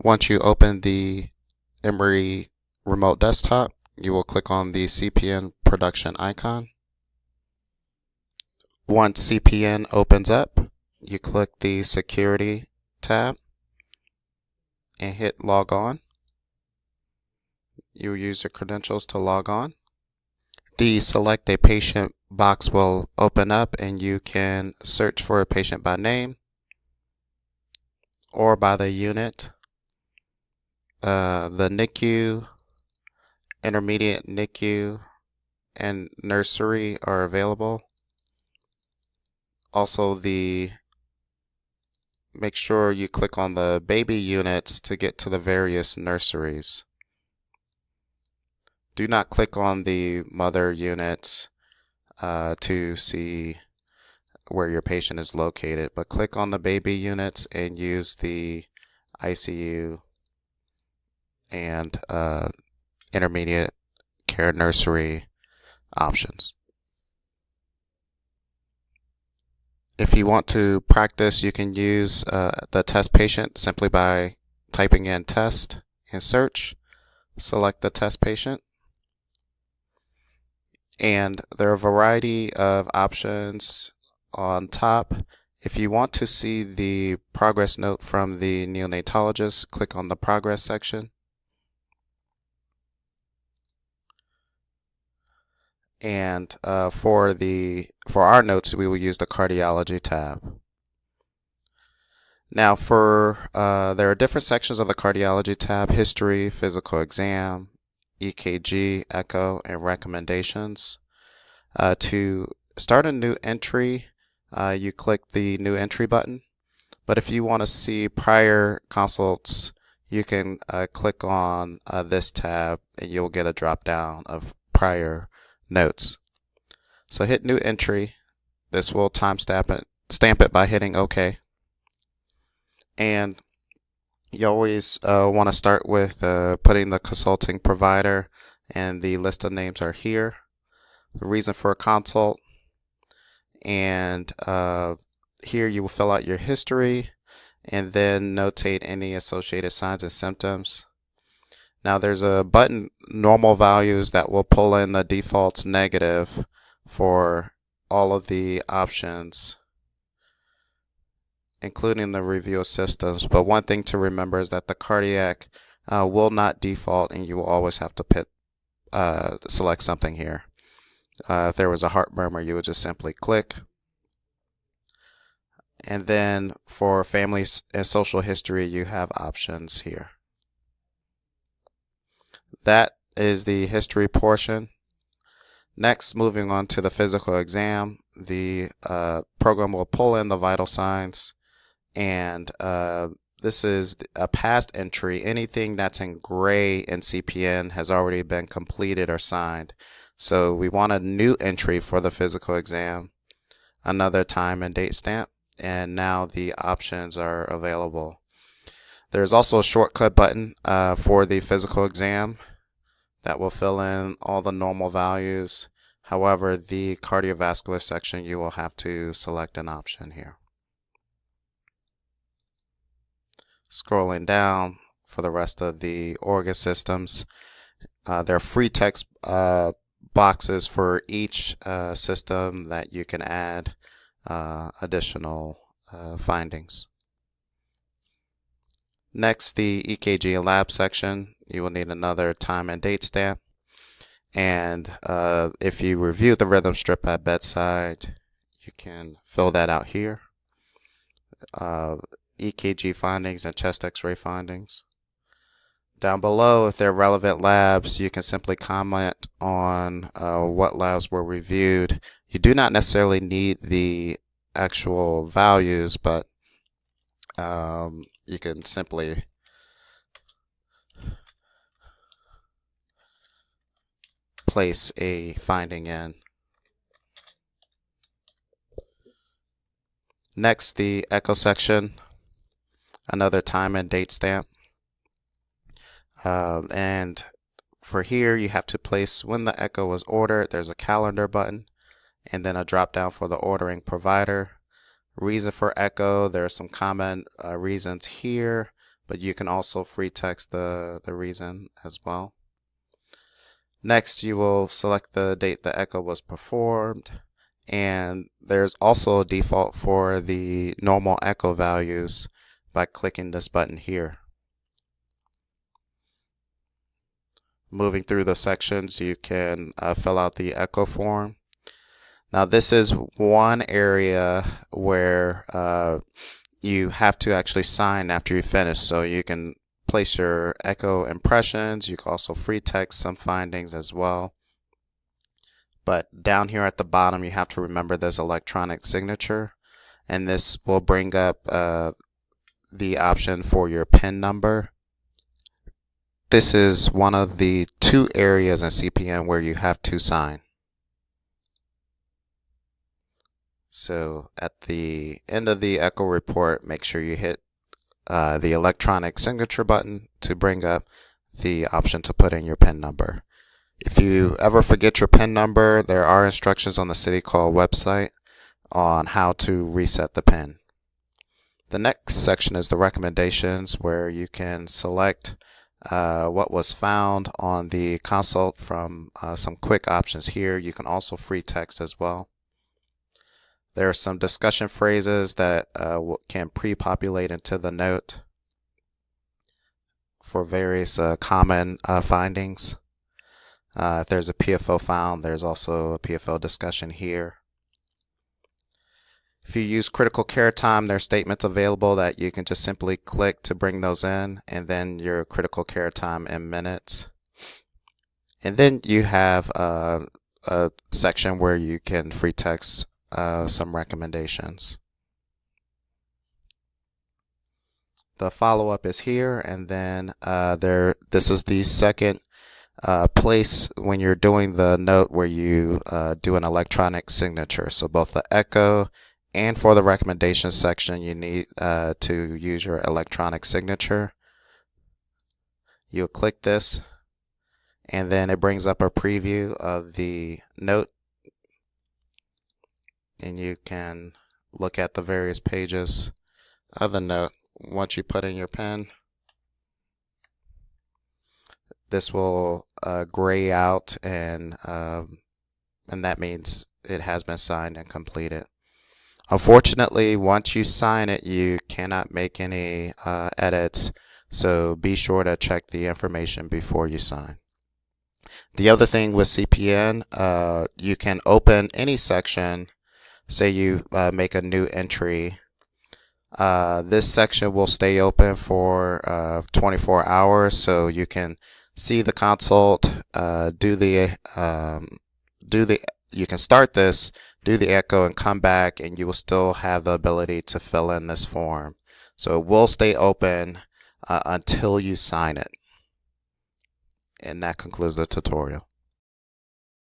Once you open the Emory remote desktop, you will click on the CPN production icon. Once CPN opens up, you click the Security tab and hit Log On. You use your credentials to log on. The Select a Patient box will open up and you can search for a patient by name or by the unit. The NICU, intermediate NICU, and nursery are available. Also, make sure you click on the baby units to get to the various nurseries. Do not click on the mother units to see where your patient is located, but click on the baby units and use the ICU and intermediate care nursery options. If you want to practice, you can use the test patient simply by typing in test and search. Select the test patient. And there are a variety of options on top. If you want to see the progress note from the neonatologist, click on the progress section. And for our notes, we will use the cardiology tab. Now there are different sections of the cardiology tab: history, physical exam, EKG, echo, and recommendations. To start a new entry, you click the new entry button. But if you want to see prior consults, you can click on this tab and you'll get a drop down of prior notes. So hit new entry. This will stamp it by hitting OK. And you always want to start with putting the consulting provider, and the list of names are here. The reason for a consult, and here you will fill out your history and then notate any associated signs and symptoms. Now there's a button, normal values, that will pull in the defaults negative for all of the options, including the review of systems. But one thing to remember is that the cardiac will not default, and you will always have to select something here. If there was a heart murmur, you would just simply click. And then for family and social history, you have options here. That is the history portion. Next, moving on to the physical exam, the program will pull in the vital signs, and this is a past entry. Anything that's in gray in CPN has already been completed or signed. So we want a new entry for the physical exam, another time and date stamp, and now the options are available. There's also a shortcut button for the physical exam that will fill in all the normal values. However, the cardiovascular section, you will have to select an option here. Scrolling down for the rest of the organ systems, there are free text boxes for each system that you can add additional findings. Next, the EKG and lab section. You will need another time and date stamp. And if you review the rhythm strip at bedside, you can fill that out here. EKG findings and chest x-ray findings. Down below, if there are relevant labs, you can simply comment on what labs were reviewed. You do not necessarily need the actual values, but you can simply place a finding in. Next, the echo section, another time and date stamp. And for here, you have to place when the echo was ordered. There's a calendar button and then a drop down for the ordering provider. Reason for echo, there are some common reasons here, but you can also free text the reason as well. Next, you will select the date the echo was performed, and there's also a default for the normal echo values by clicking this button here. Moving through the sections, you can fill out the echo form. Now this is one area where you have to actually sign after you finish, so you can place your echo impressions. You can also free text some findings as well. But down here at the bottom, you have to remember this electronic signature, and this will bring up the option for your PIN number. This is one of the 2 areas in CPN where you have to sign. So at the end of the echo report, make sure you hit the electronic signature button to bring up the option to put in your PIN number. If you ever forget your PIN number, there are instructions on the City Call website on how to reset the PIN. The next section is the recommendations, where you can select what was found on the consult from some quick options here. You can also free text as well. There are some discussion phrases that can pre-populate into the note for various common findings. If there's a PFO found, there's also a PFO discussion here. If you use critical care time, there's statements available that you can just simply click to bring those in, and then your critical care time in minutes. And then you have a section where you can free text some recommendations. The follow-up is here, and then this is the second place when you're doing the note where you do an electronic signature. So both the echo and for the recommendations section, you need to use your electronic signature. You'll click this, and then it brings up a preview of the note, and you can look at the various pages of the note. Once you put in your pen, this will gray out, and that means it has been signed and completed. Unfortunately, once you sign it, you cannot make any edits, so be sure to check the information before you sign. The other thing with CPN, you can open any section. Say you make a new entry. This section will stay open for 24 hours, so you can see the consult, you can start this, do the echo, and come back, and you will still have the ability to fill in this form. So it will stay open until you sign it. And that concludes the tutorial.